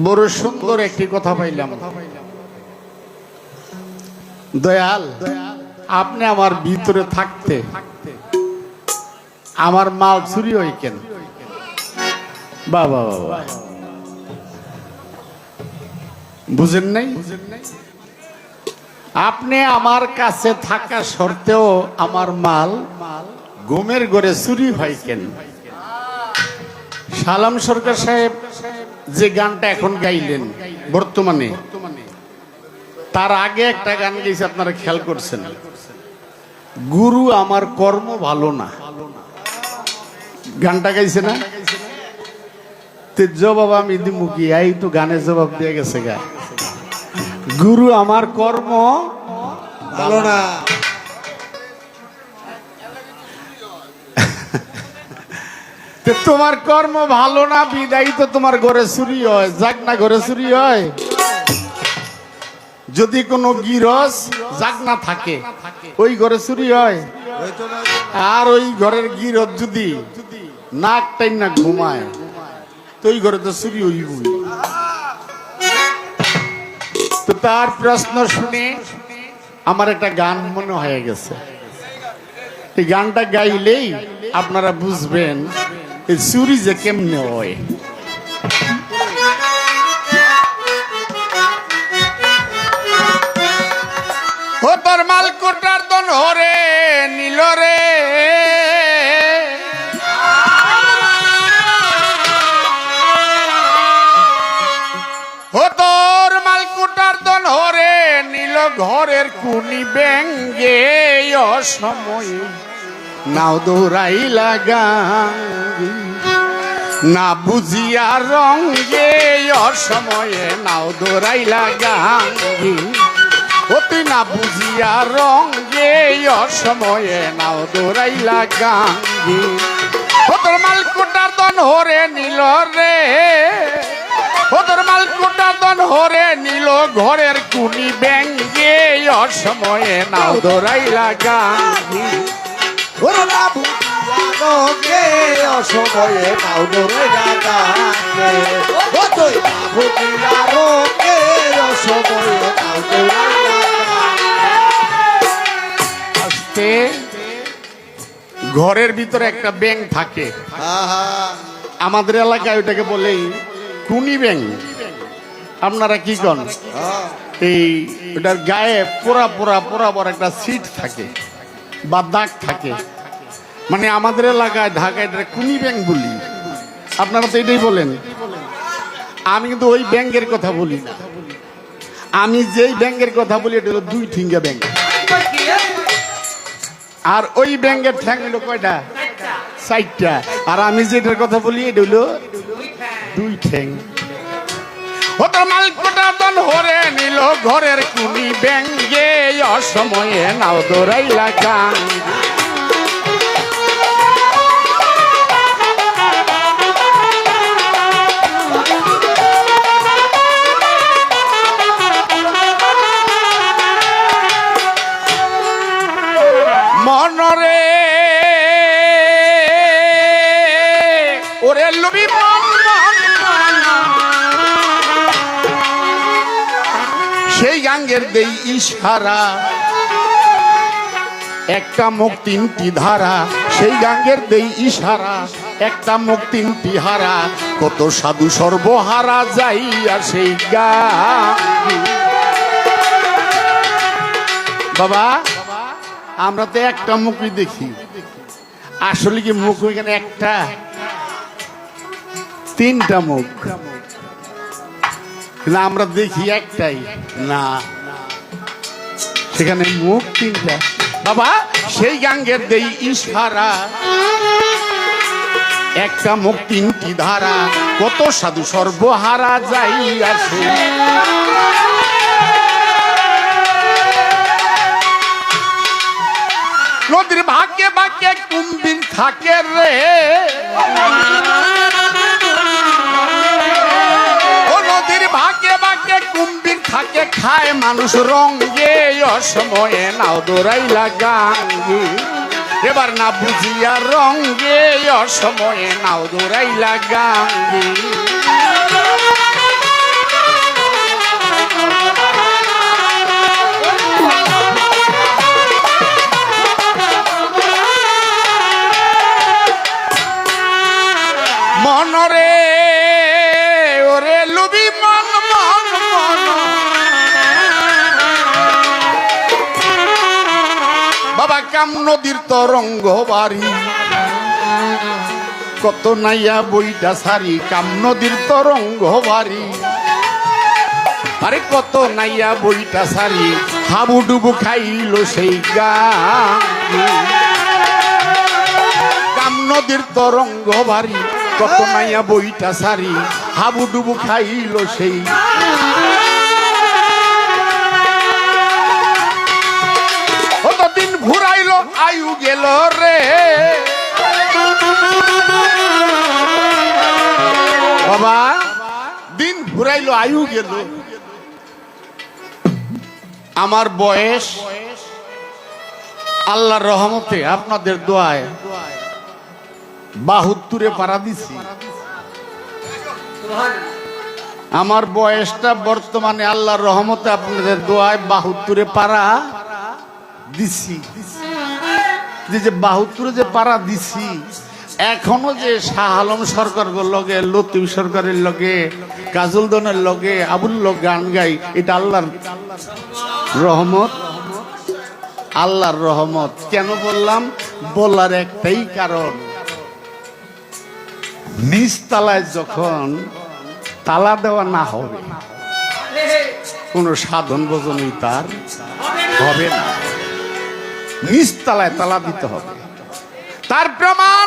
বড় সুন্দর একটি কথা পাইলাম। দয়াল, আপনি আমার ভিতরে থাকতে আমার মাল চুরি হয় কেন? বাবা বাবা, বুঝেন নাই? আপনি আমার কাছে থাকা সত্ত্বেও আমার মাল ঘুমের ঘরে চুরি হয় কেন? সালাম সরকার সাহেব যে গানটা এখন গাইলেন বর্তমানে, তার আগে একটা গান গেছে, আপনারা খেয়াল করছেন, গুরু আমার কর্ম ভালো না, গানটা গাইছে না? জবাব আমি দিমুকি, এই তো গানের জবাব দিয়ে গেছে গা, গুরু আমার কর্ম ভালো না। তোমার কর্ম ভালো না বিদায়ী তো তোমার ঘরে চুরি হয়। যাক না, ঘরে চুরি হয়। যদি কোনো গিরস জাগনা থাকে ওই ঘরে চুরি হয়। আর ওই ঘরের গিরস যদি নাক টাইম না ঘুমায় তো ওই ঘরে তো চুরি হইবই। তো তার প্রশ্ন শুনে আমার একটা গান মনে হয়ে গেছে। এই গানটা গাইলেই আপনারা বুঝবেন এই চুরি যে কেমনে হয়। ও তোর মাল কোটার দন হরে নীল রে, ও তোর মাল কোটার দন হরে নীল, ঘরের কুনি ব্যাঙ্গে অসময় নাও দৌড়াইলা গাঙ্গি, না বুঝিয়া রঙ্গে অসময়ে নাও দৌড়াইলা গাঙ্গি, ও তুই না বুঝিয়া রঙ্গে অসময়ে নাও দৌড়াইলা গাঙ্গি। ও তোর মাল কোটার দন হরে নীল রে, ও তোর মাল কোটার দন হরে নীল, ঘরের কুনি ব্যাঙ্গে অসময়ে নাও দৌড়াইলা গাঙ্গি, ওরে না বুঝিয়াকে অসময়ে নাও দৌড়াইলা গাঙ্গে, ও তুই না বুঝিয়াকে অসময়ে নাও দৌড়াইলা গাঙ্গে। ঘরের ভিতরে একটা ব্যাঙ থাকে, আমাদের এলাকায় ওটাকে বলে কুনি ব্যাঙ। আপনারা কি কন? এই ওটার গায়ে পোড়া পোড়া পোড়া বড় একটা সিট থাকে বা দাগ থাকে, মানে আমাদের এলাকায় ঢাকায় এটা কুনি ব্যাঙ বলি। আপনারা তো এটাই বলেন। আমি কিন্তু ওই ব্যাঙের কথা বলি না, আমি যেই ব্যাঙের কথা বলি এটা হলো দুই ঠিঙ্গা ব্যাঙ। আর ওই ব্যাঙের ঠ্যাং হলো কয়টা? চারটা। আর আমি যেটার কথা বলি এটা হলো দুই ঠ্যাং। ওটা মাল কোটা দন হরে নিল, ঘরের কুনি ব্যাঙ্গে অসময়ে নাও দৌড়াইলা গাঙ্গি। মনরে ওরে লুবি সেই গাঙ্গের দেই ইশারা, একটা মুখ তিনটি ধারা, সেই গাঙ্গের দেই ইশারা, একটা মুখ তিনটি হারা, কত সাধু সর্বহারা যাইয়া সেই গাঙ্গি। বাবা, আমরা তো একটা মুখই দেখি, আসলে কি মুখ ওইখানে একটা? তিনটা মুখ না, আমরা দেখি একটাই না, সেখানে মুখ তিনটা। বাবা, সেই গাঙ্গের দেই ইশারা, একটা মুখ তিনটি ধারা, কত সাধু সর্বহারা যাইয়াছে। নদীর ভাগ্যে ভাগ্যে কুম্ভীর থাকে রে, ও নদীর ভাগ্যে ভাগ্যে কুম্ভীর থাকে, খায় মানুষ রঙ্গে অসময়ে নাও দৌড়াইলা গাঙ্গি। এবার না বুঝিয়া রঙ্গে অসময়ে নাও দৌড়াইলা গাঙ্গি। কাম নদীর তরঙ্গ বাড়ি, কত নাইয়া বইটা সারি কাম নদীর তরঙ্গ বাড়ি। আরে কত নাইয়া বইটা সারি হাবুডুবু খাইল সেই গান। কাম নদীর তরঙ্গ বাড়ি, কত নাইয়া বইটা সারি হাবুডুবু খাইল সেই। কতদিন ঘুরাইল আয়ু গেল রে বাবা, দিন ঘুরাইল আয়ু গেল। আমার বয়স আল্লাহর রহমতে আপনাদের দোয়ায় 72-এ পারা দিছি। আমার বয়সটা বর্তমানে আল্লাহর রহমতে আপনাদের দোয়ায় 72-এ পারা দিছি। যে 72-এ যে পারা দিছি, এখনো যে শাহ আলম সরকার লগে, লতিফ সরকারের লগে, কাজল দনের লগে আবুল লোক গান গাই, এটা আল্লাহর রহমত। আল্লাহর রহমত কেন বললাম? বলার একটাই কারণ, নিচ তালায় যখন তালা দেওয়া না হবে, কোন সাধন ভজনই তার হবে না। নিচ তালায় তালা দিতে হবে। তার প্রমাণ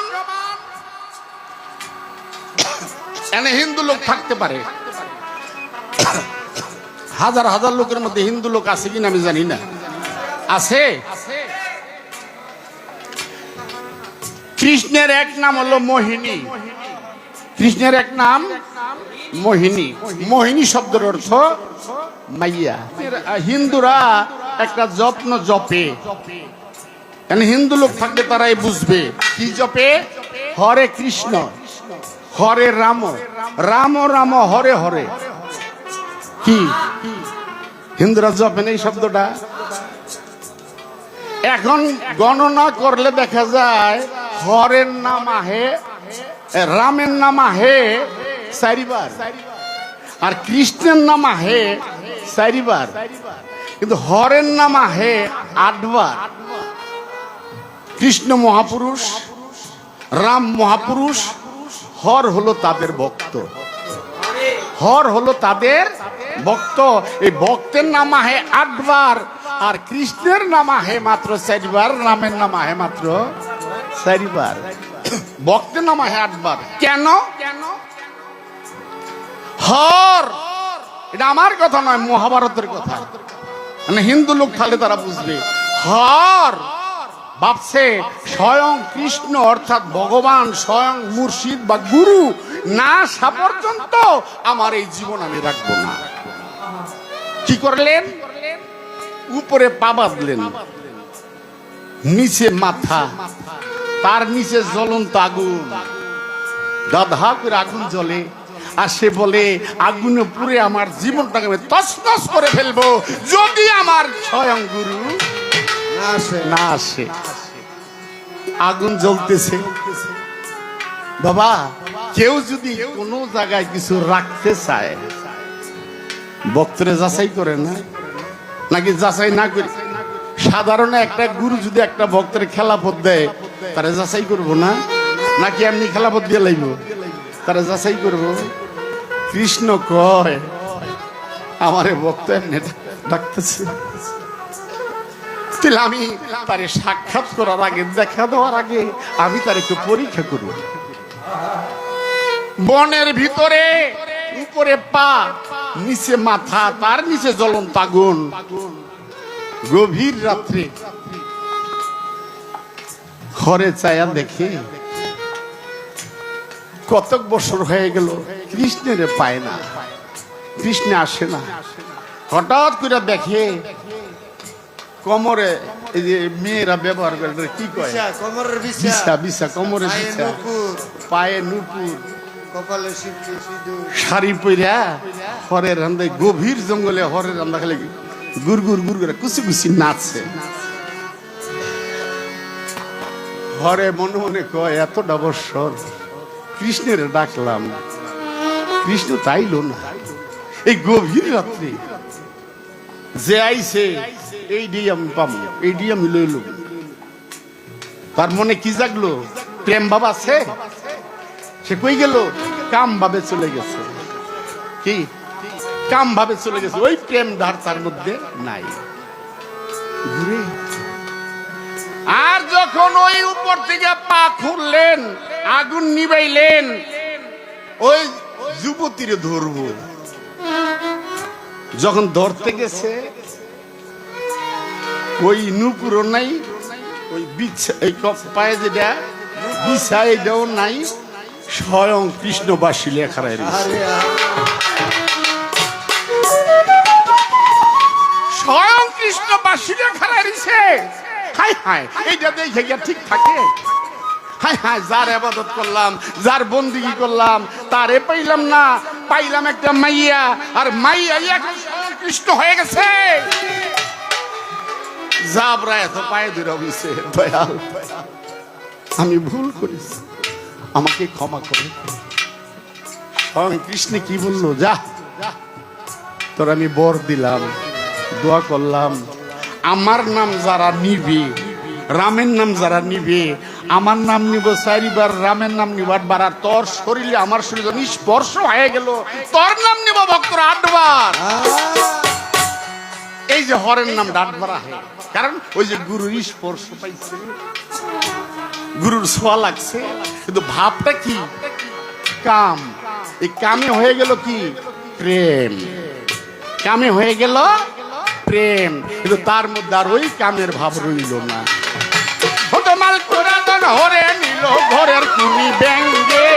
এনে হিন্দু লোক থাকতে পারে, হাজার হাজার লোকের মধ্যে হিন্দু লোক আছে কিনা আমি জানি না, আছে। কৃষ্ণের এক নাম হলো মোহিনী। কৃষ্ণের এক নাম মোহিনী। মোহিনী শব্দের অর্থ মাইয়া। হিন্দুরা একটা যত্ন জপে, হিন্দু লোক থাকলে তারাই বুঝবে কি জপে। হরে কৃষ্ণ হরে রাম, রাম রাম হরে হরে। কি হিন্দুরা জপেন এই শব্দটা? এখন গণনা করলে দেখা যায় হরের নাম আহে, রামের নাম আহে 4 বার, আর কৃষ্ণের নাম আহে 4 বার, কিন্তু হরের নাম আহে 8 বার। কৃষ্ণ মহাপুরুষ, রাম মহাপুরুষ, হর হলো তাদের ভক্ত। হর হলো তাদের ভক্ত। এই ভক্তের নাম আহে 8 বার, আর কৃষ্ণের নাম আহে মাত্র 4 বার, রামের নাম আহে মাত্র 4 বার। ভক্তের নাম আহে 8 বার। কেন? হর, এটা আমার কথা নয়, মহাভারতের কথা। মানে হিন্দু লোক থাকলে তারা বুঝবে। হর ভাবছে স্বয়ং কৃষ্ণ অর্থাৎ ভগবান, স্বয়ং মুর্শিদ বা গুরু না আসা পর্যন্ত আমার এই জীবন আমি রাখবো না। কি করলেন? উপরে পা বাঁধলেন, নিচে মাথা, তার নিচে জ্বলন্ত আগুন, দাধা করে আগুন জ্বলে, আর সে বলে আগুনে পুড়ে আমার জীবনটাকে আমি তছনছ করে ফেলবো যদি আমার স্বয়ং গুরু না আসে। আগুন জ্বলতেছে। বাবা, কেউ যদি কোনো জায়গায় কিছু রাখতে চায়, ভক্তরে যাচাই করে না, নাকি যাচাই না করে? সাধারণ একটা গুরু যদি একটা ভক্তের খেলাপথ দেয়, তারা যাচাই করবো না? নাকি এমনি খেলাপথ দিয়ে লাইব? তারা যাচাই করবো। কৃষ্ণ কয় আমারে ভক্ত এমনি ডাকতেছে, তাহলে আমি তারে সাক্ষাৎ করার আগে, দেখা দেওয়ার আগে আমি তার একটু পরীক্ষা করব। বনের ভিতরে উপরে পা, নিচে মাথা, তার নিচে জ্বলন্ত আগুন, গভীর রাত্রে ঘরে চায়া দেখে কতক বছর হয়ে গেল কৃষ্ণের পায় না, কৃষ্ণ আসে না। হঠাৎ করে দেখে কোমরে, এই যে মেয়েরা ব্যবহার করে কি কয়, বিছা, বিছা, কোমরে বিছা, পায়ে নুপুর, কপালে সিঁদুর, শাড়ি পইরা হরের রান্দায় গভীর জঙ্গলে হরের রান্দা খালি গুড় গুড় গুড় করে কুচি কুচি নাচছে। হরে মনে মনে কয় এতটা বৎসর কৃষ্ণের ডাকলাম, কৃষ্ণ তাইলো না। এই গভীর রাত্রে যে আইছে এই দিয়ে আমি পাবো, এই দিয়ে আমি লইল। তার মনে কি জাগলো? প্রেম ভাব আছে। সে কই গেল? কাম ভাবে চলে গেছে। কি কাম ভাবে চলে গেছে? ওই প্রেম ধার তার মধ্যে নাই। ঘুরে আর যখন ওই উপর থেকে পা খুললেন, আগুন নিবাইলেন, ওই যুবতীরে ধরবো, যখন ধরতে গেছে ওই নুপুরও নাই, ওই বিছা, এই পায়ে যেটা বিছা এটাও নাই, স্বয়ং কৃষ্ণবাসী লেখা রয়েছে। স্বয়ং কৃষ্ণবাসী লেখা রয়েছে। হাই হাই, এইটা দেখে গিয়া ঠিক থাকে? হাই হাই, যার ইবাদত করলাম, যার বন্দিগি করলাম, তারে পাইলাম না, পাইলাম একটা মাইয়া, আর মাইয়া এখন কৃষ্ণ হয়ে গেছে। জাবরা এত পায়ে ধরে হইছে, দয়াল আমি ভুল করেছি, আমাকে ক্ষমা করে। স্বয়ং কৃষ্ণ কি বললো? যা, তোর আমি বর দিলাম, দোয়া করলাম, আমার নাম যারা নিবে, রামের নাম যারা নিবে, আমার নাম নিব চারিবার, রামের নাম নিব 8 বার, আর তোর শরীরে আমার শরীরে স্পর্শ হয়ে গেল, তোর নাম নিব ভক্তরা 8 বার। এই যে হরের নাম 8 বার আহে, কারণ ওই যে গুরুর স্পর্শ পাইছে, গুরুর ছোঁয়া লাগছে। কিন্তু ভাবটা কি? কাম। এই কামে হয়ে গেল কি? প্রেম। কামে হয়ে গেল প্রেম, কিন্তু তার মধ্যে আর ওই কামের ভাব রইল না। মাল পুরাতন হরে নিল ঘরের কুনি ব্যাঙ্গে,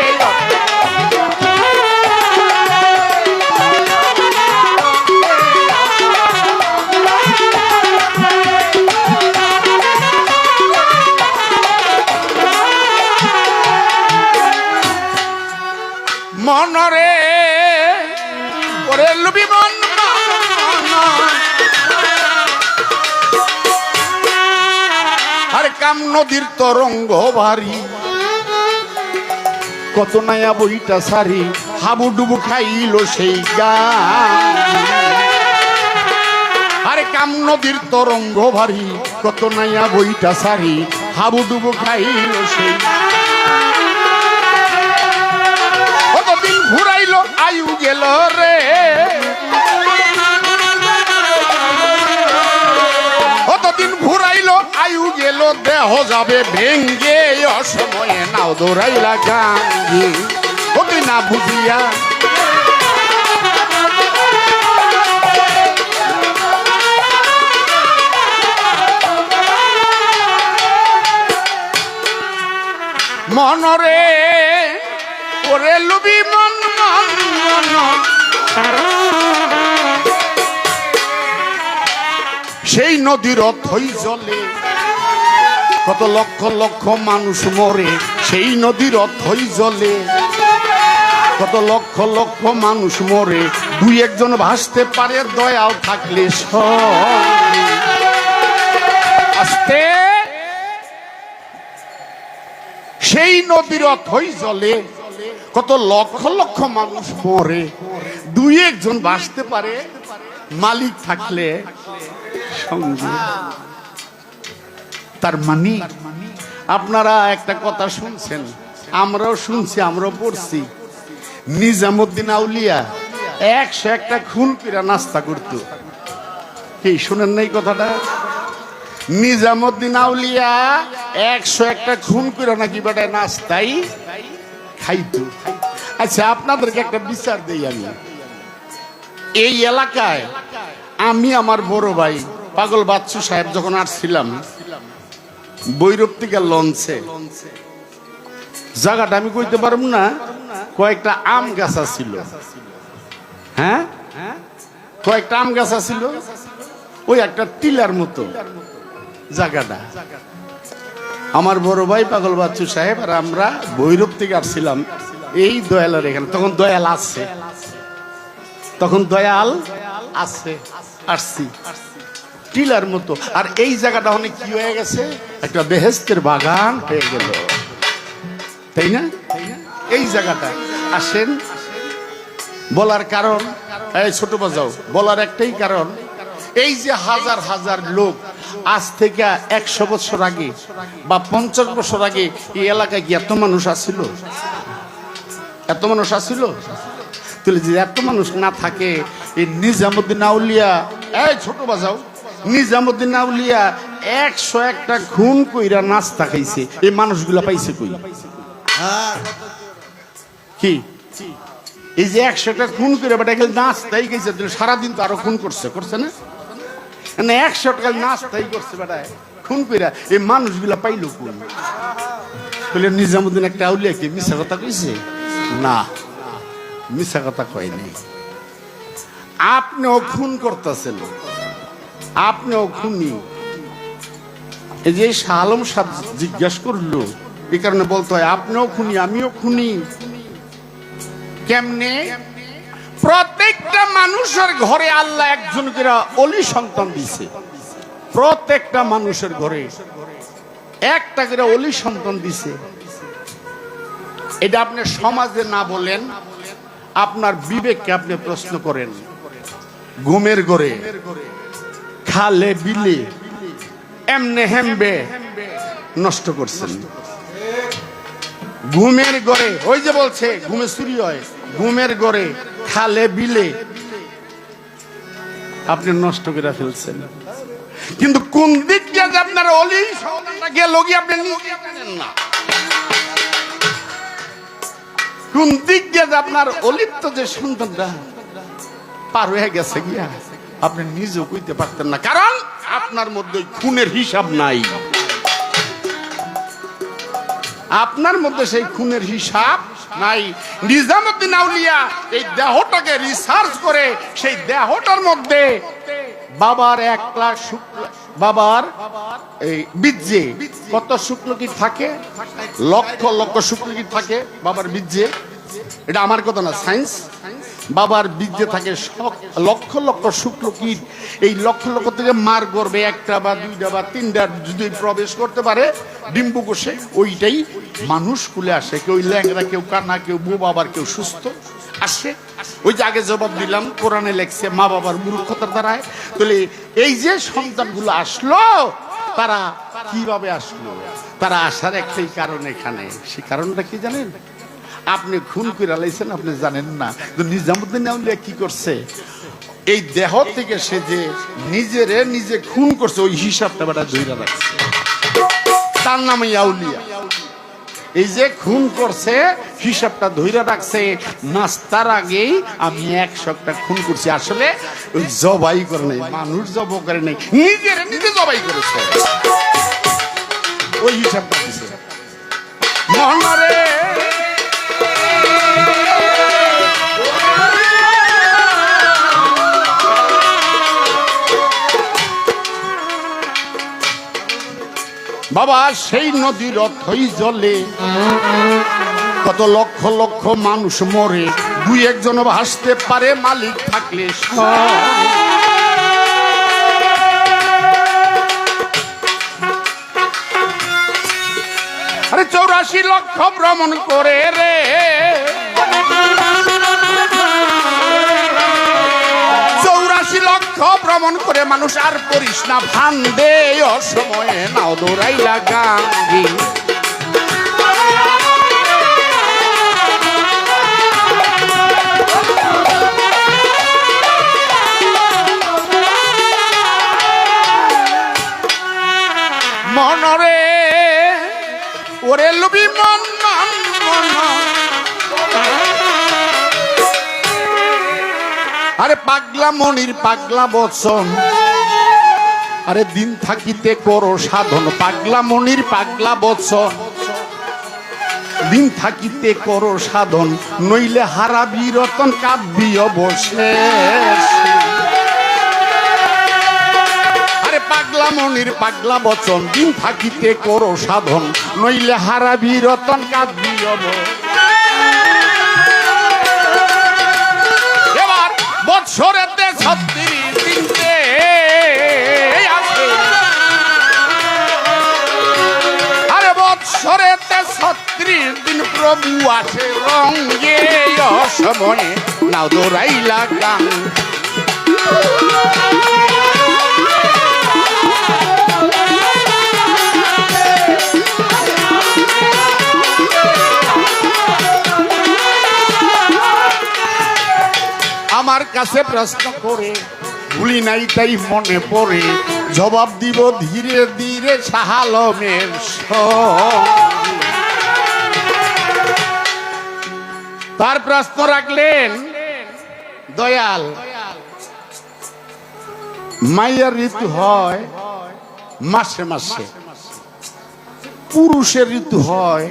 মনরে ওরে লুবি মন, আর কাম নদীর তরঙ্গ ভারী, কত নায়া বইটা সারি, হাবুডুবু খাইল সেই গান। আরে কাম নদীর তরঙ্গ ভারী, কত নায়া বইটা সারি, হাবুডুবু খাইল সেই। কতদিন ঘুরাইল আয়ু গেল রে, কতদিন ঘুরাইল আয়ু গেল, দেহ যাবে ভেঙ্গে, অসময়ে নাও দৌড়াইলা গাঙ্গে। ওকে না বুঝিয়া মনরে ওরে লুবি মন, মন মন, সেই নদীর অথই জলে কত লক্ষ লক্ষ মানুষ মরে, সেই নদীর অথই জলে কত লক্ষ লক্ষ মানুষ মরে, 2-1 ভাসতে পারে দয়াল থাকলে আস্তে। সেই নদীর অথই জলে কত লক্ষ লক্ষ মানুষ মরে, 2-1 ভাসতে পারে মালিক থাকলে সঙ্গে। তার মানে আপনারা একটা কথা শুনছেন, আমরাও শুনছি, আমরাও পড়ছি, নিজামুদ্দিন আউলিয়া 101টা খুন করে নাস্তা করতো। কি শুনেন নাই কথাটা? নিজামুদ্দিন আউলিয়া 101টা খুন করে নাকি বেটা নাস্তাই খাইতো। আচ্ছা, আপনাদেরকে একটা বিচার দেই আমি। এই এলাকায় আমি আমার বড় ভাই পাগল বাচ্চু সাহেব যখন আসছিলাম বৈরব থেকে লঞ্চে, জায়গাটা আমি কইতে পারব না, কয়েকটা আম গাছ ছিল। হ্যাঁ, কয়েকটা আম গাছ ছিল, ওই একটা টিলার মতো জায়গাটা। আমার বড় ভাই পাগল বাচ্চু সাহেব আর আমরা বৈরব থেকে আসছিলাম এই দয়ালের এখানে। তখন দয়াল আছে, তখন দয়াল আছে, আসছি টিলার মতো। আর এই জায়গাটা অনেক কি হয়ে গেছে, একটা বেহেস্তের বাগান হয়ে গেল, তাই না? এই জায়গাটা আসেন বলার কারণ, এই ছোট বাজাও বলার একটাই কারণ, এই যে হাজার হাজার লোক আজ থেকে 100 বছর আগে বা 50 বছর আগে এই এলাকায় কি এত মানুষ আসছিল? এত মানুষ আসছিল? তাহলে যে এত মানুষ না থাকে, এই নিজামুদ্দিন আউলিয়া, এই ছোট বাজাও, নিজামুদ্দিন আউলিয়া 101টা খুন কইরা নাস্তা খাইছে, এই মানুষগুলা পাইছে কই? কি এই যে 100টা খুন করে বেটা গেল নাস্তাই খাইছে, সারাদিন তো আরো খুন করছে, করছে না? 100 টাকা নাস্তাই করছে বেটা, খুন কইরা এই মানুষগুলা পাইলো কোন? বলে নিজামুদ্দিন একটা আউলিয়া কি মিথ্যা কথা কইছে? না, মিথ্যা কথা কয়নি। আপনিও খুন করতেছেন, আপনিও খুনি। এই যে শাহ আলম সাহেব জিজ্ঞাসা করলো, এই কারণে বলতে হয় আপনিও খুনি আমিও খুনি। কেমনে? প্রত্যেকটা মানুষের ঘরে আল্লাহ একজন করে অলি সন্তান দিছে। প্রত্যেকটা মানুষের ঘরে একটা করে অলি সন্তান দিছে। এটা আপনি সমাজে না বলেন, আপনার বিবেককে আপনি প্রশ্ন করেন। ঘুমের ঘরে খালে বিলে এমনে হেমবে নষ্ট করছেন। ঘুমের ঘরে, ওই যে বলছে ঘুমে চুরি হয়, ঘুমের ঘরে খালে বিলে আপনি নষ্ট করে ফেলছেন। কিন্তু কোন দিক দিয়ে যে আপনার অলি সন্তানটা গেল কি আপনি নিজে জানেন না। কোন দিক দিয়ে যে আপনার অলিপ্ত যে সন্তানটা পার হয়ে গেছে গিয়া আপনি নিজেও কইতে পারতেন না, কারণ আপনার মধ্যে খুনের হিসাব নাই। আপনার মধ্যে সেই খুনের হিসাব নাই। নিজামুদ্দিন আউলিয়া এই দেহটাকে রিসার্চ করে সেই দেহটার মধ্যে বাবার 1 লাখ শুক্ল, বাবার এই বীর্যে কত শুক্লকীট থাকে? লক্ষ লক্ষ শুক্লকীট থাকে বাবার বীর্যে। এটা আমার কথা না, সায়েন্স। বাবার বীর্যে থাকে লক্ষ লক্ষ শুক্লকীট। এই লক্ষ লক্ষ থেকে মার গর্ভে 1টা বা 2টা বা 3টা যদি প্রবেশ করতে পারে ডিম্বু কোষে, ওইটাই মানুষ কুলে আসে। কেউ ল্যাংড়া, কেউ কানা, কেউ বোবা, আবার কেউ সুস্থ আসে। ওই যে আগে জবাব দিলাম, কোরআনে লেখছে মা বাবার মূর্খতার দ্বারায়। তাহলে এই যে সন্তানগুলো আসলো, তারা কিভাবে আসলো? তারা আসার একটাই কারণ এখানে। সেই কারণটা কি জানেন? আপনি খুন করে লাইছেন, আপনি জানেন না। তো নিজামুদ্দিন আউলিয়া কি করছে? এই দেহ থেকে সে যে নিজেরে নিজে খুন করছে, ওই হিসাবটা বেটা ধইরা রাখছে। তার নামে আউলিয়া। এই যে খুন করছে হিসাবটা ধইরা রাখছে। নাস্তার আগেই আমি 100টা খুন করছি। আসলে ওই জবাই করে নাই, মানুষ জব করে নাই, নিজেরে নিজে জবাই করেছে। ওই হিসাবটা দিছে মহারে। বাবা সেই নদীর অথই জলে কত লক্ষ লক্ষ মানুষ মরে, 2-1 জন ভাসতে পারে মালিক থাকলে। আরে 84 লক্ষ ভ্রমণ করে রে, 84 লক্ষ ভ্রমণ করে মানুষ আর করিস না ভান্দে, অসময়ে নাও দৌড়াইলা গাঙ্গি। মনরে ওরে লুবি মন মন মন, আরে পাগলা মনির পাগলা বচন, আরে দিন থাকিতে করো সাধন। পাগলা মনির পাগলা বচন, দিন থাকিতে করো সাধন, নইলে হারাবি রতন কাব্যি অবশেষ। আরে পাগলা মনির পাগলা বচন, দিন থাকিতে করো সাধন, নইলে হারাবি রতন কাব্যি অবশেষ। এবার বৎসরেতে 36 দিনতে আছে, আরে বৎসরেতে 36 দিন প্রভু আসে রঙ্গে, অসময়ে নাও দৌড়াইলা গান। আমার কাছে প্রশ্ন করে ভুলি নাই তাই মনে পড়ে জবাব দিব ধীরে ধীরে শাহ আলমের সঙ্গে। তার প্রশ্ন রাখলেন দয়াল, মাইয়ার ঋতু হয় মাসে মাসে, পুরুষের ঋতু হয়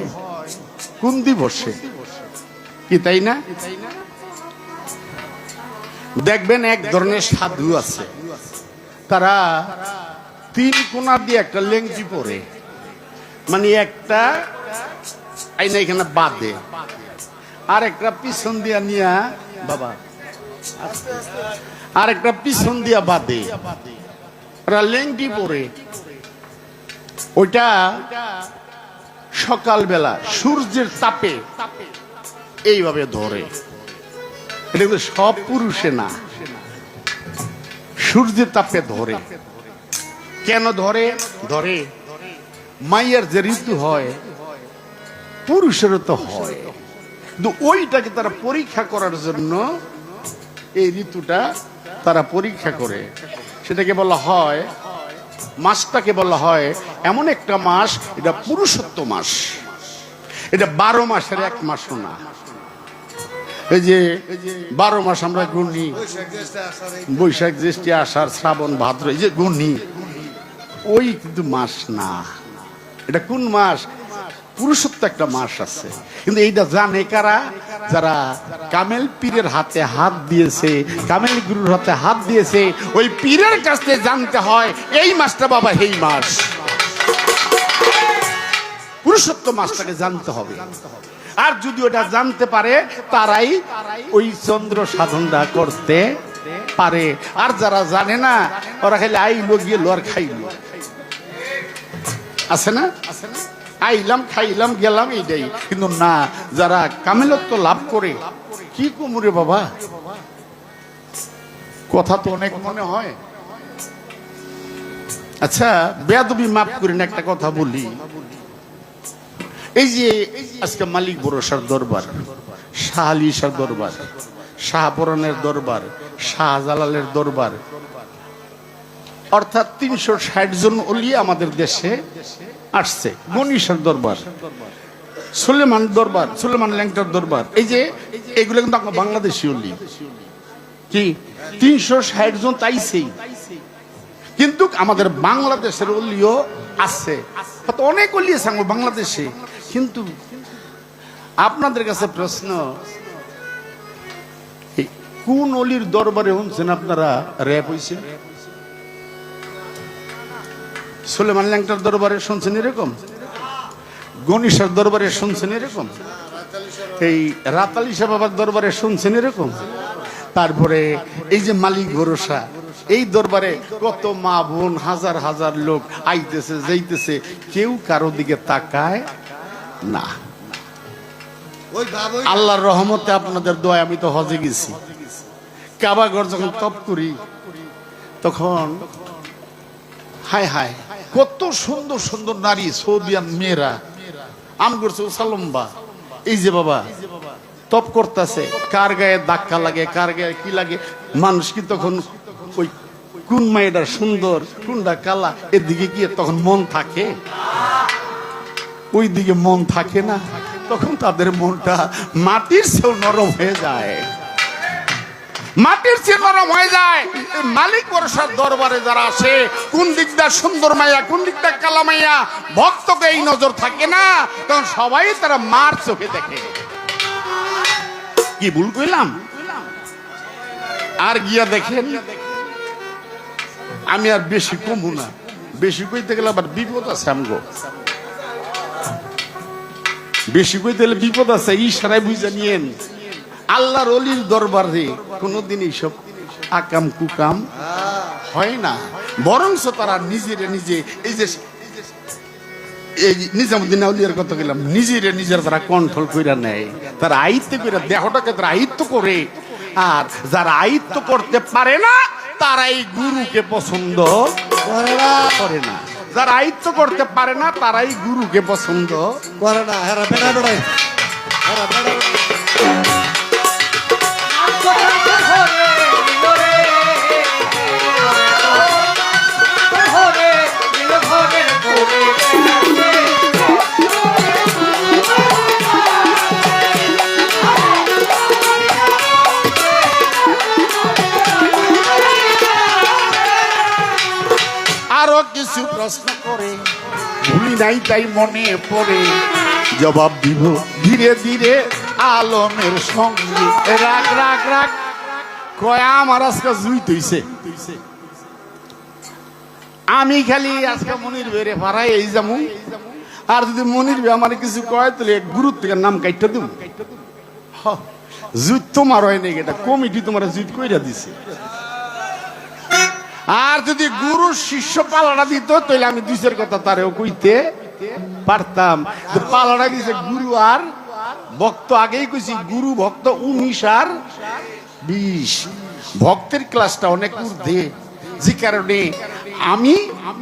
কোন দিবসে? কি তাই না? দেখবেন এক ধরনের সাধু আছে, তারা 3 কোনা দিয়ে একটা লেংটি পরে, মানে একটা আইনা এখানে বাঁধে, আর একটা পিছন দিয়া নিয়া বাবা, আর একটা পিছন দিয়া বাঁধে, ওরা লেংটি পরে। ওইটা সকালবেলা সূর্যের তাপে এইভাবে ধরে। এটা কিন্তু সব পুরুষে না, সূর্যের তাপে ধরে। কেন ধরে? ধরে মাইয়ার যে ঋতু হয় পুরুষেরও তো হয়, কিন্তু ওইটাকে তারা পরীক্ষা করার জন্য এই ঋতুটা তারা পরীক্ষা করে। সেটাকে বলা হয়, মাসটাকে বলা হয় এমন একটা মাস, এটা পুরুষত্ব মাস। এটা 12 মাসের এক মাসও না। এই যে 12 মাস আমরা গুনি, বৈশাখ জ্যৈষ্ঠ আষাঢ় শ্রাবণ ভাদ্র, এই যে গুনি, ওই কিন্তু মাস না। এটা কোন মাস? পুরুষত্ব একটা মাস আছে। কিন্তু এইটা জানে কারা? যারা কামেল পীরের হাতে হাত দিয়েছে, কামেল গুরুর হাতে হাত দিয়েছে, ওই পীরের কাছ থেকে জানতে হয় এই মাসটা বাবা এই মাস। পুরুষত্ব মাসটাকে জানতে হবে। আর যদি ওটা জানতে পারে তারাই ওই চন্দ্র সাধনটা করতে পারে। আর যারা জানে না ওরা খালি আইলো গেল আর খাইলো, আছে না? আইলাম খাইলাম গেলাম এইটাই। কিন্তু না, যারা কামেলত্ব লাভ করে, কি কুমুরে বাবা, কথা তো অনেক মনে হয়। আচ্ছা বেয়াদবি মাফ করেন, একটা কথা বলি। এই যে আজকে মালিক ভরসার দরবার, শাহ আলী শাহ দরবার, শাহপরানের দরবার, শাহজালালের দরবার, অর্থাৎ 360 জন ওলি আমাদের দেশে আসছে। গণিশের দরবার, সুলেমান দরবার, সুলেমান ল্যাংটার দরবার, এই যে এগুলো কিন্তু আপনার বাংলাদেশি ওলি। কি 360 জন তাইছেই, কিন্তু আমাদের বাংলাদেশের ওলিও আছে, অনেক ওলি আছে আমার বাংলাদেশে। কিন্তু আপনাদের কাছে প্রশ্ন, কোন অলির দরবারে শুনছেন আপনারা র্যাপ হয়েছে? সুলেমান ল্যাংটার দরবারে শুনছেন এরকম? গণিশের দরবারে শুনছেন এরকম? এই রাতালি শাহ বাবার দরবারে শুনছেন এরকম? তারপরে এই যে মালিক ভরসা, এই দরবারে কত মা বোন, হাজার হাজার লোক আইতেছে যাইতেছে, কেউ কারো দিকে তাকায় না। আল্লাহর রহমতে আপনাদের দোয়া, আমি তো হজে গেছি, কাবাঘর যখন তপ করি তখন হায় হায় কত সুন্দর সুন্দর নারী, সৌদিয়ান মেয়েরা আম করছে সালম্বা। এই যে বাবা তপ করতেছে, কার গায়ে ধাক্কা লাগে, কার গায়ে কি লাগে, মানুষ কি তখন ওই কোন মেয়েটা সুন্দর কোনটা কালা এদিকে কি তখন মন থাকে? ওই দিকে মন থাকে না। তখন তাদের মনটা মাটির চেয়েও নরম হয়ে যায়, মাটির চেয়ে নরম হয়ে যায়। মালিক ভরসার দরবারে যারা আসে, কোন দিকটা সুন্দর মাইয়া, কোন দিকটা কালা মাইয়া, ভক্তকে এই নজর থাকে না, তখন সবাই তারা মার চোখে দেখে। কি ভুল কইলাম? আর গিয়া দেখেন, আমি আর বেশি কমু না, বেশি কইতে গেলে আবার বিপদ আছে। আমগো বেশি কইতে গেলে বিপদ আছে, ইশারায় বুঝে নিয়েন। আল্লাহর ওলির দরবারে কোনদিন এইসব আকাম কুকাম হয় না, বরংস তারা নিজেরে নিজে, এই যে এই নিজামুদ্দিন আউলিয়ার কথা গেলাম, নিজেরে নিজের তারা কন্ট্রোল করে নেয়, তারা আয়ত্ত করে দেহটাকে তারা আয়ত্ত করে। আর যারা আয়ত্ত করতে পারে না তারাই গুরুকে পছন্দ করে না, যারা আয়ত্ত করতে পারে না তারাই গুরুকে পছন্দ করে না। হেরা বেড়া বেড়াই, হেরা বেড়া বেড়াই। আরো কিছু প্রশ্ন করে ভুলি নাই তাই মনে পড়ে জবাব দিব ধীরে ধীরে আলমের সঙ্গে রাগ রাগ রাগ কয় আমার আজকে জুই তৈছে আমি খালি আজকে মনির বেড়ে পাড়াই এই যাবো আর যদি মনির বে আমার কিছু কয় তাহলে গুরুর থেকে নাম কাইটা দেব জুত তোমার হয় নাকি এটা কমিটি তোমার জুত কইরা দিছে আর যদি গুরু শিষ্য পালাটা দিত তাহলে আমি দুইশের কথা তারেও কইতে পারতাম পালাটা দিছে গুরু আর ভক্ত আগেই কইছি গুরু ভক্ত 19 আর 20 ভক্তের ক্লাসটা অনেক ঊর্ধ্বে যে কারণে আমি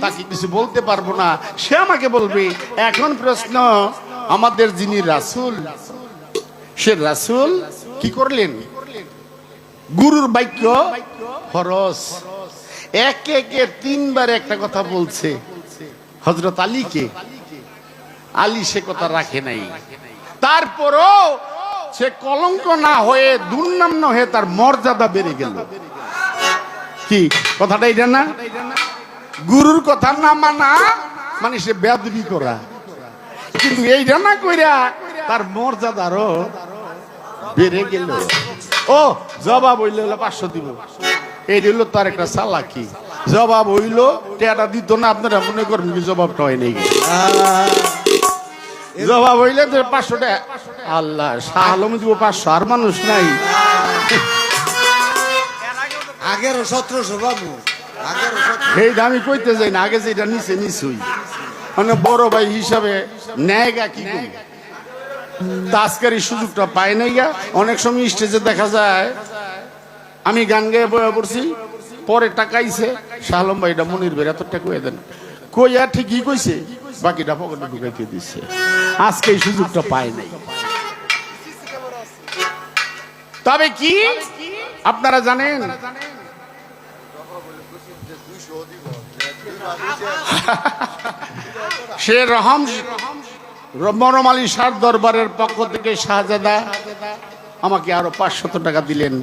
তাকে কিছু বলতে পারবো না সে আমাকে বলবে এখন প্রশ্ন আমাদের যিনি রাসূল সে রাসূল কি করলেন গুরুর বাক্য ফরজ একে একে 3 বার একটা কথা বলছে হযরত আলীকে আলী সে কথা রাখে নাই তারপরও সে কলঙ্ক না হয়ে দুর্নাম না হয়ে তার মর্যাদা বেড়ে গেল কি কথাটা এটা না গুরুর কথা না মানা মানে সে বেয়াদবি করা কিন্তু এইটা না কইরা তার মর্যাদা আরো বেড়ে গেল ও জবাব হইলে 500 দিব এই হইলো তার একটা চালাকি জবাব হইলো টেটা দিত না আপনারা মনে করবেন কি জবাবটা হয় নাই জবাব হইলে 500 টাকা আল্লাহ শাহ আলম দিব 500 আর মানুষ নাই আগের 1700 বাবু আগের 1700 এইটা আমি কইতে যাই না আগে যেটা নিচে নিছুই মানে বড় ভাই হিসাবে নেয়গা কি করি আজকের এই সুযোগটা পায় নাই গা অনেক সময় স্টেজে দেখা যায় আমি গান গেয়ে বয়া পড়ছি পরে টাকাইছে শাহ আলম ভাই এটা মনির বের এত টাকা কয়ে দেন কইয়া ঠিকই কইছে বাকিটা পকেটে ঢুকাইতে দিচ্ছে আজকে এই সুযোগটা পায় নাই তবে কি আপনারা জানেন সে মরম আলী শাহ দরবারের পক্ষ থেকে শাহজাদা আমাকে আরো 500 টাকা দিলেন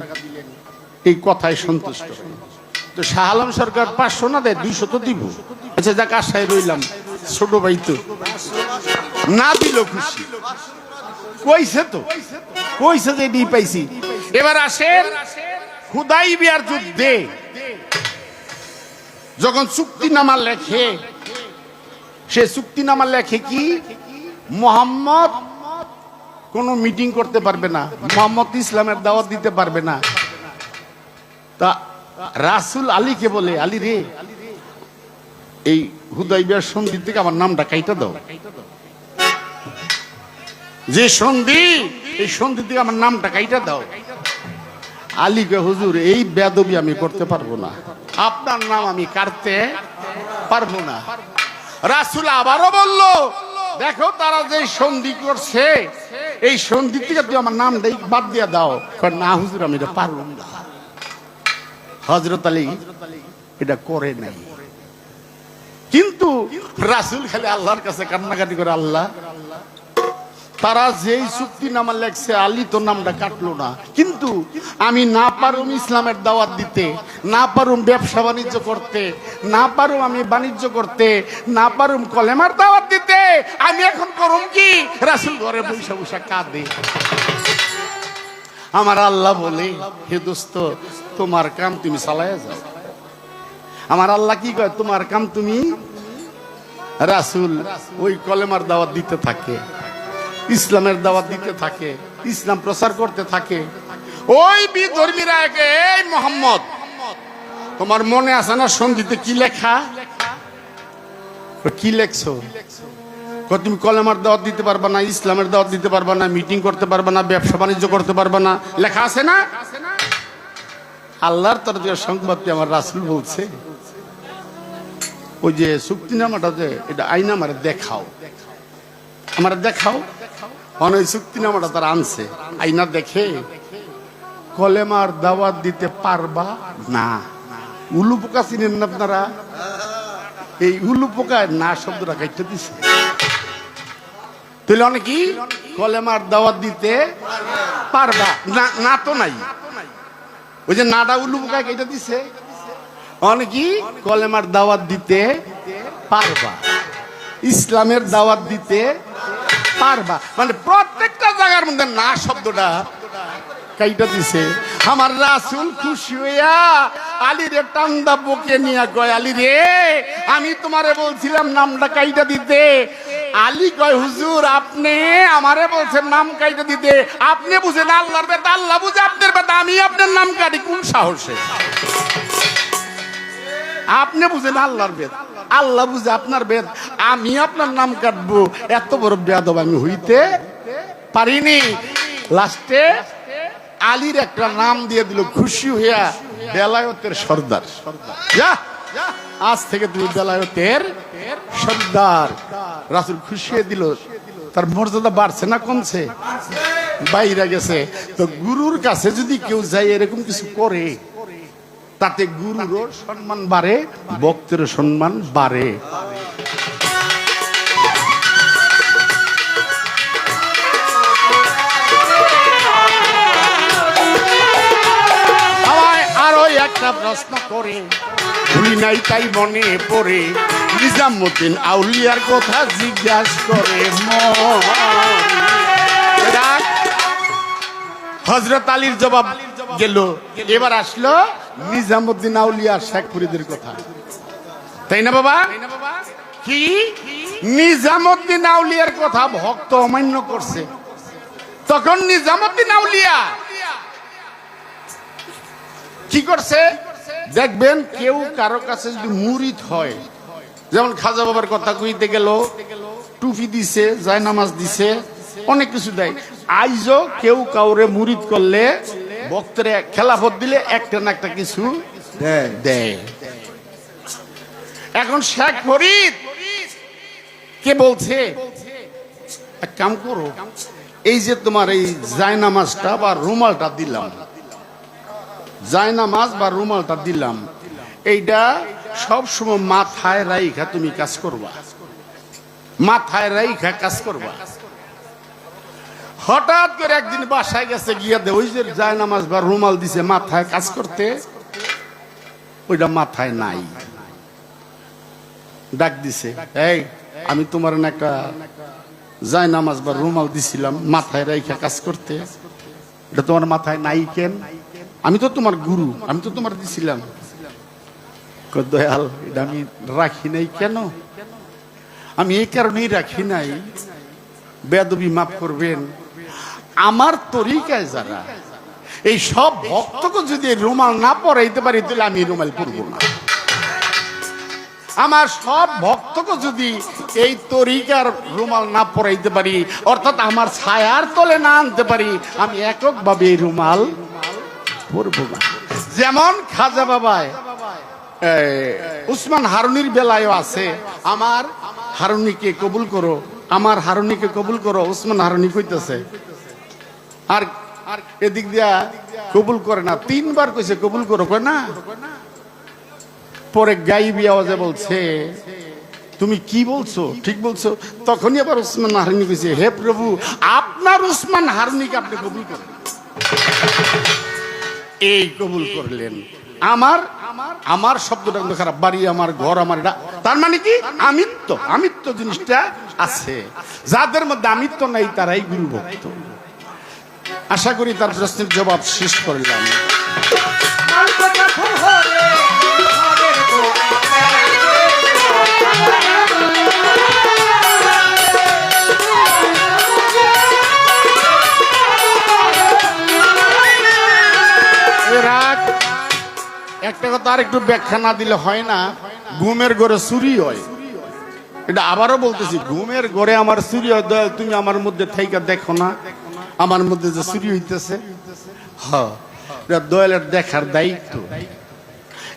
এই কথায় সন্তুষ্ট তো শাহ আলম সরকার 500 না দেয় 200 তো দিব আচ্ছা যাক আশায় রইলাম ছোট ভাই তো না দিল খুশি কইছে যে দি পাইছি এবার আসেন হুদাইবিয়ার যুদ্ধে যখন চুক্তিনামা লেখে সে চুক্তিনামা লেখে কি মুহাম্মদ কোনো মিটিং করতে পারবে না মুহাম্মদ ইসলামের দাওয়াত দিতে পারবে না তা রাসূল আলীকে বলে আলী রে এই হুদাইবিয়ার সন্ধি থেকে আমার নামটা কাইটা দাও যে সন্ধি এই সন্ধি থেকে আমার নামটা কাইটা দাও আলীকে হুজুর এই বেয়াদবি আমি করতে পারবো না আপনার নাম আমি কাটতে পারবো না রাসূল আবারও বলল দেখো তারা যে সন্ধি করছে এই সন্ধি থেকে তুই আমার নাম বাদ দিয়া দাও না হুজুর আমি এটা পারবো না হযরত আলী এটা করে নাই কিন্তু রাসূল খালি আল্লাহর কাছে কান্নাকাটি করে আল্লাহ তারা যেই চুক্তিনামা লেখছে আলী তো নামটা কাটলো না কিন্তু আমি না পারুম ইসলামের দাওয়াত দিতে না পারুম ব্যবসা বাণিজ্য করতে না পারুম আমি বাণিজ্য করতে না পারুম কলেমার দাওয়াত দিতে আমি এখন করুম কি রাসূল ঘরে বসে বসে কাঁদে আমার আল্লাহ বলে হে দোস্ত তোমার কাম তুমি চালায়া যাও আমার আল্লাহ কি কয় তোমার কাম তুমি রাসূল ওই কলেমার দাওয়াত দিতে থাকে ইসলামের দাওয়াত দিতে থাকে ইসলাম প্রচার করতে থাকে ওই বিধর্মীরা এই মুহাম্মদ তোমার মনে আছে না সন্ধিতে কি লেখা কি লেখছো তুমি কলেমার দাওয়াত দিতে পারবা না ইসলামের দাওয়াত দিতে পারবা না মিটিং করতে পারবা না ব্যবসা বাণিজ্য করতে পারবা না লেখা আছে না আল্লাহর তরফ থেকে সংবাদটি আমার রাসূল বলছে ওই যে চুক্তিনামাটা যে এটা আইনা আমার দেখাও আমার দেখাও অনেক চুক্তিনামাটা তারা আনছে আইনা দেখে কলেমার দাওয়াত দিতে পারবা না উলু পোকা চিনেন না আপনারা এই উলু পোকায় না শব্দটা কাটতে দিছে তাহলে অনেকই কলেমার দাওয়াত দিতে পারবা না না তো নাই ওই যে নাডা উলু পোকায় কেটে দিছে অনেকি কলেমার দাওয়াত দিতে পারবা, ইসলামের দাওয়াত দিতে পারবা, মানে প্রত্যেকটা জায়গার মধ্যে না শব্দটা কাইটা দিছে। আমার রাসূল খুশি হইয়া আলী রে টান্দা বুকে নিয়া কয়, আলী রে আমি তোমারে বলছিলাম নামটা কাইটা দিতে। আলী কয়, হুজুর আপনি আমারে বলছেন নাম কাইটা দিতে, আপনি বুঝেন আল্লাহর বেদ, আল্লাহ বুঝে আপনার বেদ, আমি আপনার নাম কাটি কোন সাহসে? আপনি বুঝেন আল্লাহর বেদ, আল্লাহ বুঝে আপনার বেদ, আমি আপনার নাম কাটবো, এত বড় বেয়াদব আমি হইতে পারিনি। লাস্টে আলীর একটা নাম দিয়ে দিল, খুশি হইয়া বেলায়েতের সর্দার। যা, আজ থেকে তুমি বেলায়েতের সর্দার। রাসূল খুশি হয়ে দিল, তার মর্যাদা বাড়ছে না কমছে? বাইরে গেছে। তো গুরুর কাছে যদি কেউ যায় এরকম কিছু করে, তাতে গুরুরও সম্মান বাড়ে, ভক্তেরও সম্মান বাড়ে। আরো একটা প্রশ্ন করে ভুলি নাই তাই মনে পড়ে, নিজামুদ্দিন আউলিয়ার কথা জিজ্ঞাসা করে হযরত আলীর জবাব গেল। এবার আসলো নিজামুদ্দিন আউলিয়া শেখ ফরিদের কথা, তাই না বাবা? কি নিজামুদ্দিন আউলিয়ার কথা ভক্ত অমান্য করছে, তখন নিজামুদ্দিন আউলিয়া কি করছে? দেখবেন কেউ কারো কাছে যদি মুরিদ হয়, যেমন খাজা বাবার কথা কইতে গেল টুপি দিছে, জায়নামাজ দিছে, অনেক কিছু দেয়। আইজও কেউ কাউরে মুরিদ করলে ভক্তরে খেলাফত দিলে একটা না একটা কিছু দেয়। এখন শেখ ফরিদ কে বলছে, এক কাম করো, এই যে তোমার এই জায়নামাজটা বা রুমালটা দিলাম, জায়নামাজ বা রুমালটা দিলাম, এইটা সবসময় মাথায় রাইখা তুমি কাজ করবা, মাথায় রাইখা কাজ করবা। হঠাৎ করে একদিন বাসায় গেছে, গিয়া দে ওই যে জায়নামাজ বা রুমাল দিছে মাথায় কাজ করতে, ওইটা মাথায় নাই। ডাক দিছে, এই আমি তোমার একটা জায়নামাজ বা রুমাল দিছিলাম মাথায় রাইখা কাজ করতে, এটা তোমার মাথায় নাই কেন? আমি তো তোমার গুরু, আমি তো তোমার দিছিলাম। দয়াল এটা আমি রাখি নাই কেন? আমি এই কারণেই রাখি নাই, বেয়াদবি মাফ করবেন, আমার তরিকায় যারা এই সব ভক্তকে যদি রুমাল না পরাইতে পারি তাহলে আমি রুমাল পরবো না। আমার সব ভক্তকে যদি এই তরিকার রুমাল না পরাইতে পারি, অর্থাৎ আমার ছায়ার তলে না আনতে পারি, আমি এককভাবে এই রুমাল পরবো না। যেমন খাজা বাবায় উসমান হারুনির বেলায়ও আছে, আমার হারুনিকে কবুল করো, আমার হারুনিকে কবুল করো, উসমান হারুনি কইতেছে, আর এদিক দিয়া কবুল করে না, তিনবার কইছে কবুল করো, কয় না। পরে গাইবি আওয়াজে বলছে, তুমি কি বলছো, ঠিক বলছো। তখনই আবার উসমান হারুনি কইছে, হে প্রভু আপনার উসমান হারুনিকে আপনি কবুল করেন। এই কবুল করলেন। আমার আমার শব্দটা কিন্তু খারাপ, বাড়ি আমার, ঘর আমার, এটা তার মানে কি আমিত্ব, আমিত্ব জিনিসটা আছে। যাদের মধ্যে আমিত্ব নাই তারাই গুরু ভক্ত। আশা করি তার প্রশ্নের জবাব শেষ করলাম। একটা কথা আর একটু ব্যাখ্যা না দিলে হয় না, ঘুমের ঘরে চুরি হয়, এটা আবারও বলতেছি, ঘুমের ঘরে আমার চুরি হয়। দয়াল তুমি আমার মধ্যে থাইকা দেখো না আমার মধ্যে যে চুরি হইতেছে। হ্যাঁ, এটা দয়ালের দেখার দায়িত্ব,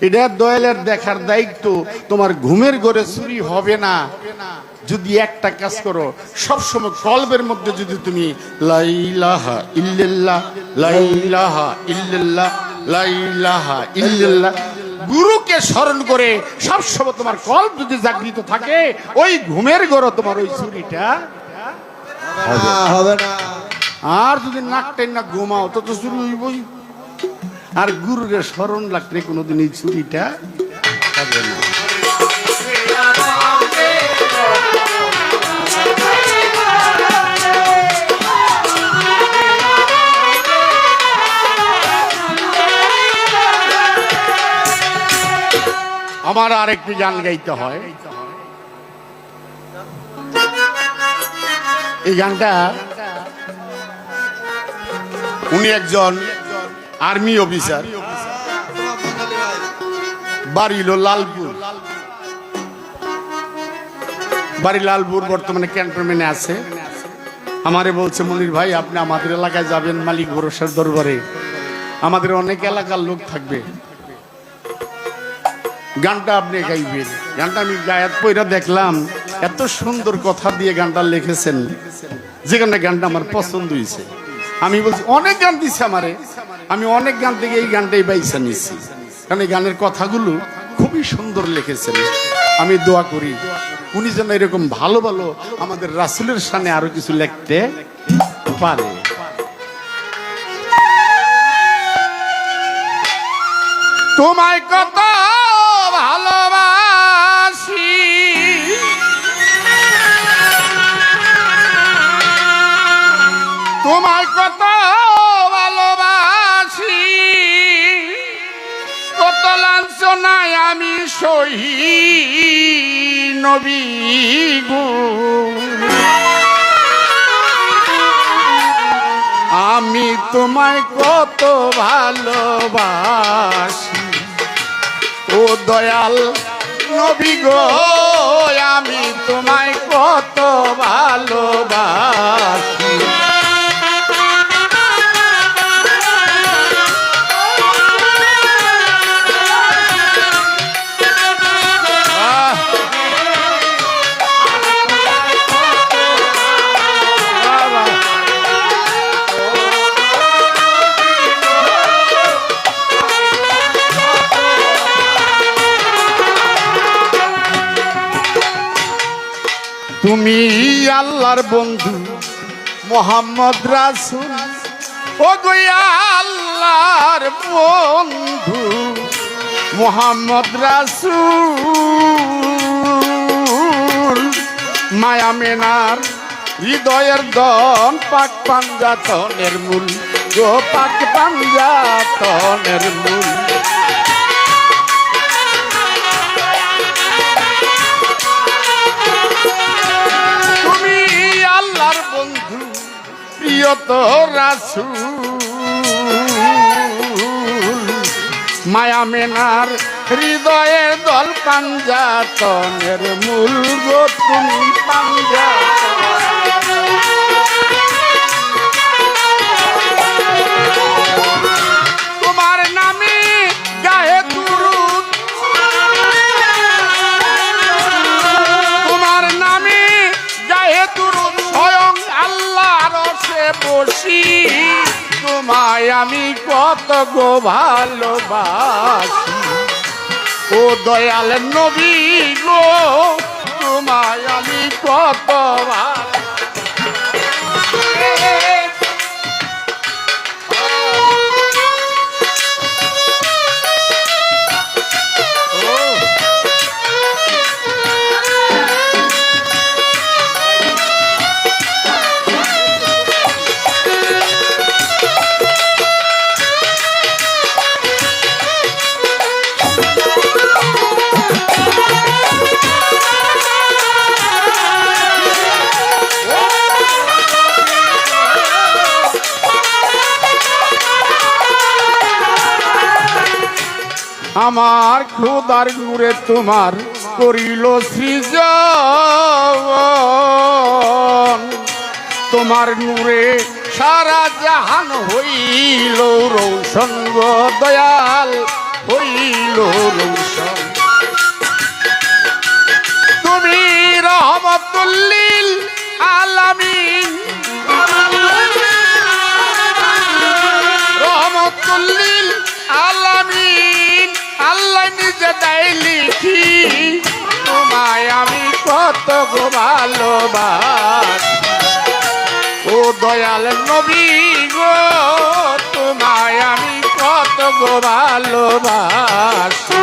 এটা দয়ালের দেখার দায়িত্ব। তোমার ঘুমের ঘরে চুরি হবে না যদি একটা কাজ করো, সবসময় কলবের মধ্যে যদি তুমি লা ইলাহা ইল্লাল্লাহ, লা ইলাহা ইল্লাল্লাহ, লা ইলাহা ইল্লাল্লাহ গুরুকে স্মরণ করে সবসময় তোমার কলব যদি জাগৃত থাকে, ওই ঘুমের ঘরে তোমার ওই চুরিটা হবে না। আর যদি নাক টেন না ঘুমাও তো চুরি হইবই। আর গুরুরে স্মরণ লাগলে কোনোদিন এই চুরিটা পারবে না। আমার আরেকটি গান গাইতে হয়। এই গানটা উনি একজন আর্মি অফিসার, বাড়ি হলো লালপুর। বাড়ি লালপুর, বর্তমানে ক্যান্টনমেন্টে আছে। আমারে বলছে, মনির ভাই আপনি আমাদের এলাকায় যাবেন মালিক ভরসার দরবারে, আমাদের অনেক এলাকার লোক থাকবে, গানটা আপনি গাইবেন। গানটা আমি গায়াত পয়রা দেখলাম, এত সুন্দর কথা দিয়ে গানটা লিখেছেন, যে গানটা আমার পছন্দ হয়েছে। আমি বলছি অনেক গান দিচ্ছে আমারে, আমি অনেক গান থেকে এই গানটাই বাইসা নিচ্ছি, কারণ এই গানের কথাগুলো খুবই সুন্দর লিখেছেন। আমি দোয়া করি উনি যেন এরকম ভালো ভালো আমাদের রাসূলের সামনে আরো কিছু লিখতে পারে। তোমায় কত ভালোবাসি, তোমায় কত ভালোবাসি, কত লাঞ্ছনায় আমি সহি নবী গো। আমি তোমায় কত ভালোবাসি, ও দয়াল নবী গো, আমি তোমায় কত ভালোবাসি। তুমি আল্লাহর বন্ধু মোহাম্মদ রাসূল, ও গো আল্লাহর বন্ধু মোহাম্মদ রাসূল। মায়া মেনার হৃদয়ের দন, পাক পাঞ্জাতনের মূল গো, পাক পাঞ্জাতনের মূল। প্রিয়ত রাসূল, মায়া মেনার হৃদয়ের দল, পাঞ্জাতনের মূল গো তুমি পাঞ্জাতন। তোমার নামে গায়ে দুরূদ, তোমার নামে গায়ে দুরূদ, স্বয়ং আল্লাহর সে বসি। তোমায় আমি কত গো ভালোবাসি, ও দয়াল নবী গো, তোমায় আমি কত আমার খোদার নূরে তোমার করিল সৃজন, তোমার নূরে সারা জাহান হইল রৌশন গো, দয়াল হইল রৌশন। তুমি রহমতুল লিল আলামিন, রহমতুল লিল আলামিন, আল্লাহ নিজে দেয় লিখি। তোমায় আমি কত গো ভালোবাসি, ও দয়াল নবী গো, তোমায় আমি কত গো ভালোবাসি।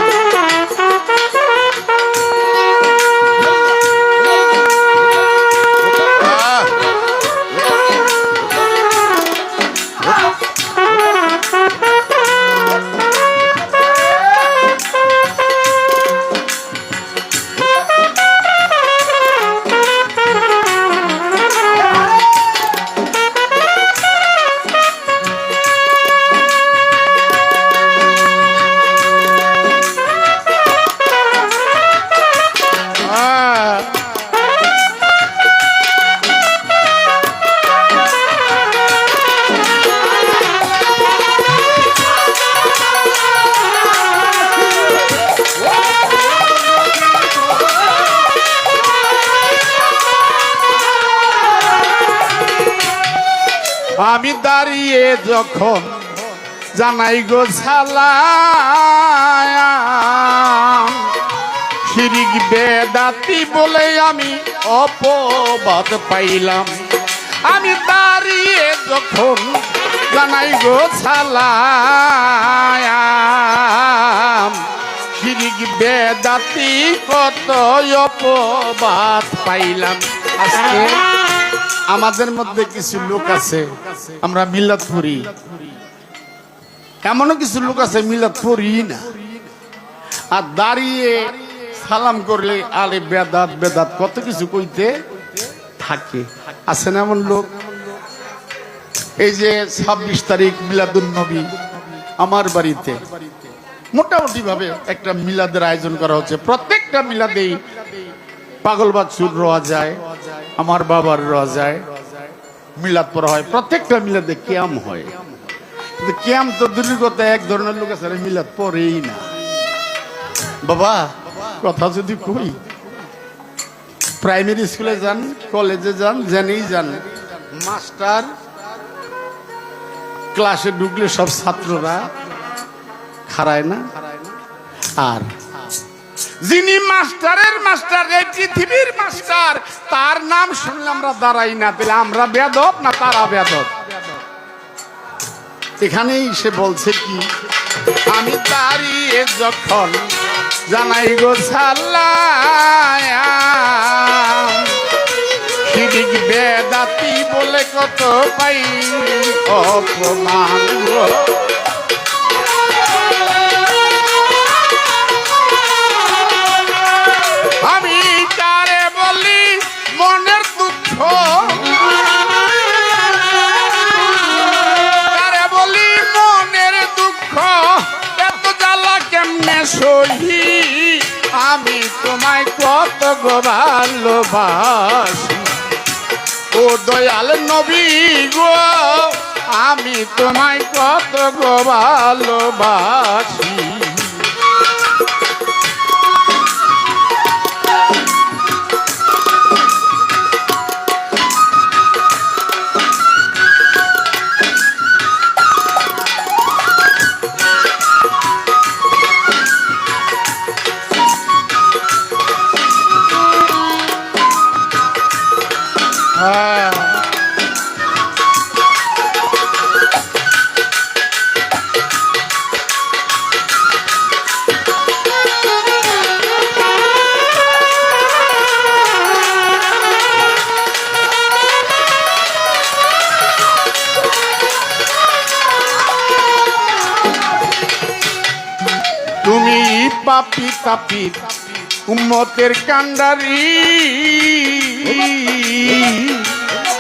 আমি দাঁড়িয়ে যখন জানাই গো সালাম, শিরিক বেদাতি বলে আমি অপবাদ পাইলাম। আমি দাঁড়িয়ে যখন জানাই গো সালাম, শিরিক বেদাতি কত অপবাদ পাইলাম। আজকে আমাদের মধ্যে কিছু লোক আছে আমরা মিলাদ পড়ি, এমনও কিছু লোক আছে মিলাদ পড়ি না, আর দাঁড়িয়ে সালাম করলে আরে বেদাত বেদাত কত কিছু কইতে থাকে। আছে না এমন লোক? এই যে 26 তারিখ মিলাদুন নবী আমার বাড়িতে মোটামুটি ভাবে একটা মিলাদের আয়োজন করা হচ্ছে। প্রত্যেকটা মিলাদেই পাগল বাচ্চুর রোয়া যায়, আমার বাবার রোয়া যায়, মিলাদ পড়া হয়। প্রত্যেকটা মিলাদে ক্যাম হয়, কিন্তু ক্যাম তো দূরের কথা, এক ধরনের লোক আছে মিলাদ পড়েই না। বাবা কথা যদি কই, প্রাইমারি স্কুলে যান, কলেজে যান, জেনেই যান, মাস্টার ক্লাসে ঢুকলে সব ছাত্ররা খাড়ায় না। আর যিনি মাস্টারের মাস্টার, এই পৃথিবীর মাস্টার, তার নাম শুনলে আমরা দাঁড়াই না। তাহলে আমরা বেয়াদব না তারা বেয়াদব? এখানেই সে বলছে কি, আমি দাঁড়িয়ে যখন জানাই গো সালাম, শিরিক বেদাতি বলে কত পাই অপমান গো। আমি কারে বলি মনের দুঃখ, কারে বলি মনের দুঃখ, এত জ্বালা কেমনে সহি, আমি তোমায় কত গো ভালোবাসি। ও দয়াল নবী গো, আমি তোমায় কত গো ভালোবাসি। তুমি পাপি তাপি উম্মতের কান্ডারি,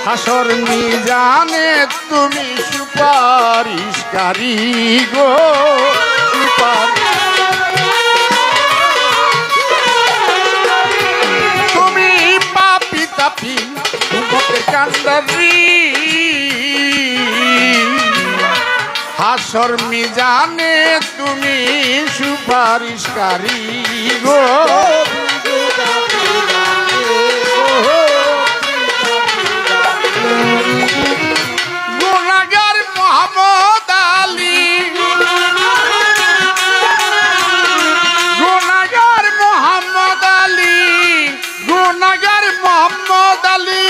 হাসর মিজানে তুমি সুপারিশকারী গো। তুমি পাপি তাপি উম্মতের কান্ডারি, হাসর মিজানে তুমি সুপারিশকারী গো। গুনাহগার মোহাম্মদ আলী, গুনাহগার মোহাম্মদ আলী, গুনাহগার মোহাম্মদ আলী,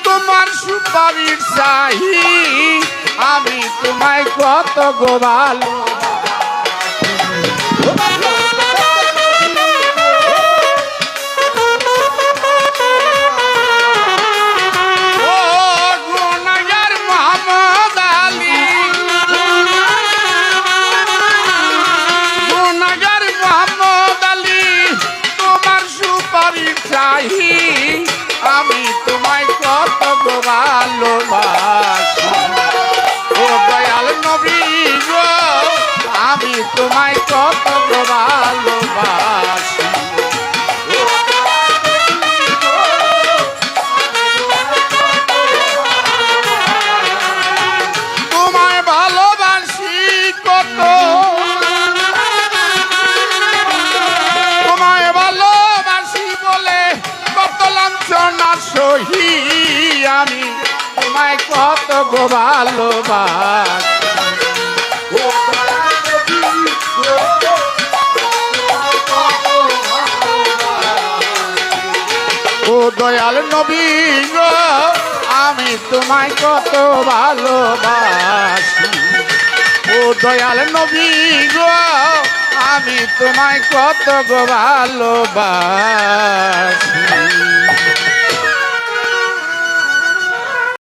তোমার সুপারিশ চাই, আমি তোমায় কত গো আমি তোমায় কত গো ভালোবাসি। ও দয়াল নবী গো, আমি তোমায় কত গো ভালোবাসি। তোমায় ভালোবাসি কত, তোমায় ভালোবাসি বলে কত লাঞ্ছনা সহি, আমি তোমায় তোমায় কত গো ভালোবাস ও দয়াল নবী গো আমি তোমায় কত ভালোবাসি ও দয়াল নবী গো আমি তোমায় কত গো ভালোবাসি